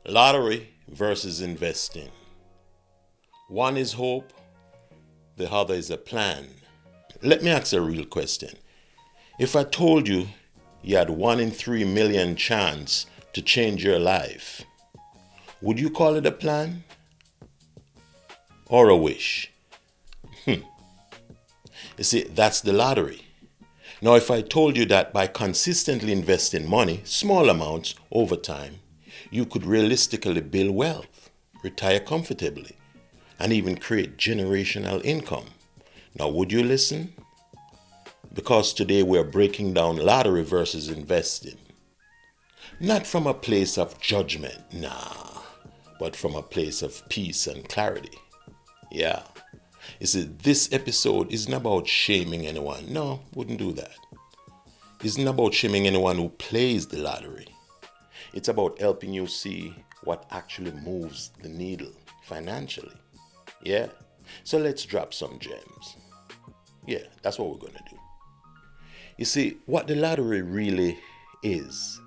Lottery versus investing. One is hope, the other is a plan. Let me ask a real question. If I told you you had 1 in 3 million chance to change your life, would you call it a plan or a wish? You see, that's the lottery. Now, if I told you that by consistently investing money, small amounts over time, you could realistically build wealth, retire comfortably, and even create generational income. Now, would you listen? Because today we're breaking down lottery versus investing. Not from a place of judgment, nah, but from a place of peace and clarity. Yeah. You see, this episode isn't about shaming anyone. No, wouldn't do that. Isn't about shaming anyone who plays the lottery. It's about helping you see what actually moves the needle financially. Yeah? So let's drop some gems. Yeah, that's what we're going to do. You see, what the lottery really is,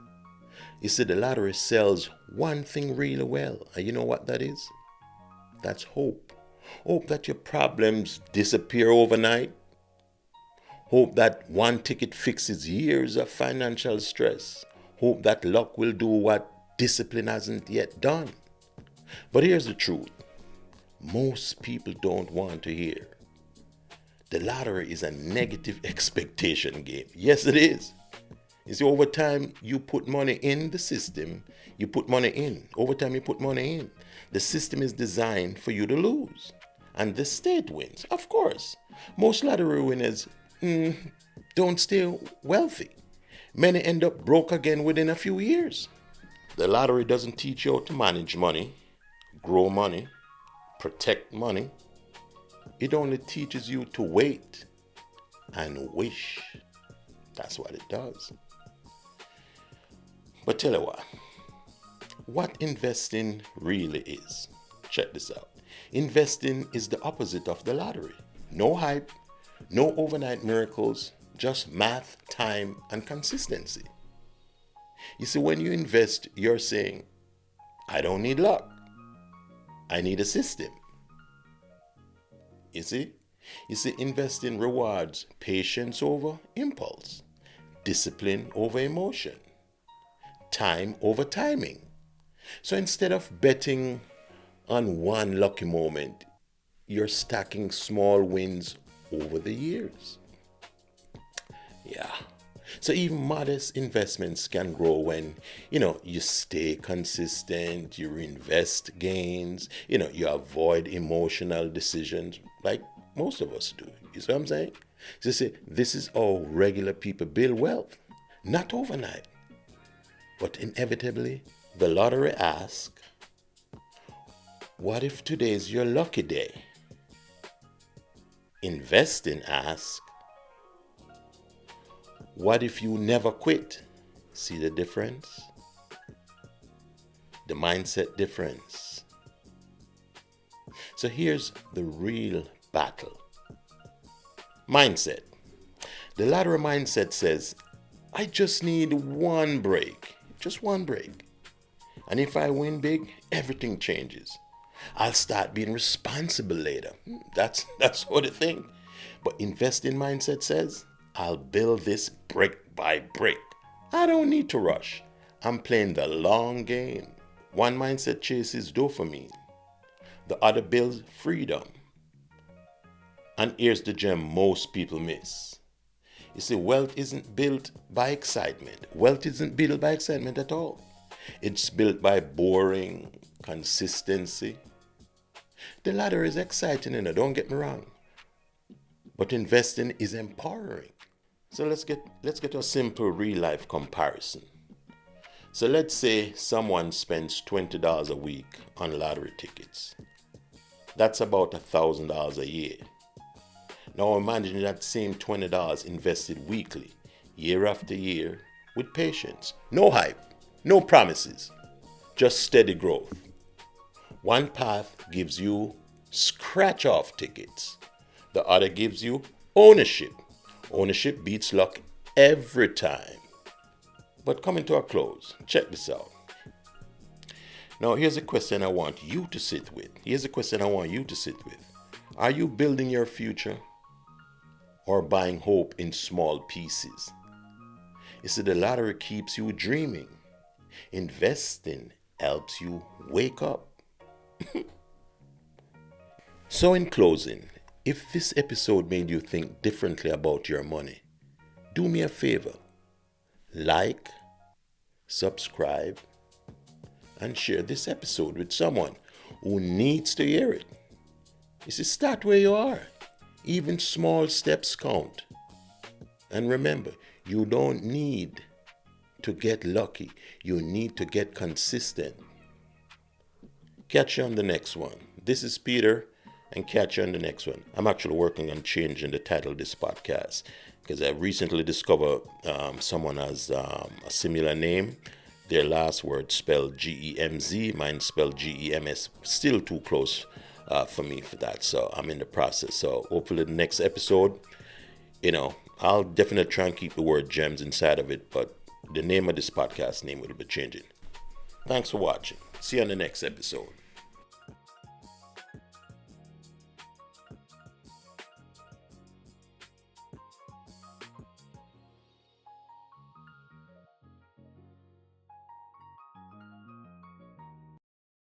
you see, the lottery sells one thing really well. And you know what that is? That's hope. Hope that your problems disappear overnight. Hope that one ticket fixes years of financial stress. Hope that luck will do what discipline hasn't yet done. But here's the truth. Most people don't want to hear. The lottery is a negative expectation game. Yes, it is. You see, over time, you put money in the system. You put money in. Over time, you put money in. The system is designed for you to lose. And the state wins. Of course. Most lottery winners don't stay wealthy. Many end up broke again within a few years. The lottery doesn't teach you how to manage money, grow money, protect money. It only teaches you to wait and wish. That's what it does. But tell you what investing really is. Check this out. Investing is the opposite of the lottery. No hype, no overnight miracles, just math, time, and consistency. You see, when you invest, you're saying, I don't need luck. I need a system. You see? Investing rewards patience over impulse, discipline over emotion, time over timing. So instead of betting on one lucky moment, you're stacking small wins over the years. Yeah. So even modest investments can grow when, you stay consistent, you reinvest gains, you avoid emotional decisions like most of us do. You see what I'm saying? So see, this is how regular people build wealth. Not overnight, but inevitably. The lottery asks, what if today's your lucky day? Investing asks, what if you never quit? See the difference? The mindset difference. So here's the real battle. Mindset. The lottery mindset says, I just need one break. Just one break. And if I win big, everything changes. I'll start being responsible later. That's what I think. But investing mindset says, I'll build this brick by brick. I don't need to rush. I'm playing the long game. One mindset chases dopamine. The other builds freedom. And here's the gem most people miss. You see, wealth isn't built by excitement. Wealth isn't built by excitement at all. It's built by boring consistency. The ladder is exciting, don't get me wrong. But investing is empowering. So let's get a simple real life comparison. So let's say someone spends $20 a week on lottery tickets. That's about $1,000 a year. Now imagine that same $20 invested weekly, year after year, with patience. No hype, no promises, just steady growth. One path gives you scratch-off tickets. The other gives you ownership. Ownership beats luck every time. But coming to a close, check this out. Now, here's a question I want you to sit with. Are you building your future or buying hope in small pieces? You see, the lottery keeps you dreaming. Investing helps you wake up. So, in closing, if this episode made you think differently about your money, do me a favor. Like, subscribe, and share this episode with someone who needs to hear it. You see, start where you are. Even small steps count. And remember, you don't need to get lucky. You need to get consistent. Catch you on the next one. This is Peter, and catch you on the next one. I'm actually working on changing the title of this podcast because I recently discovered someone has a similar name. Their last word spelled Gemz, mine spelled Gems. Still too close for me for that, so I'm in the process. So hopefully the next episode, I'll definitely try and keep the word gems inside of it, but the name of this podcast name will be changing. Thanks for watching. See you on the next episode.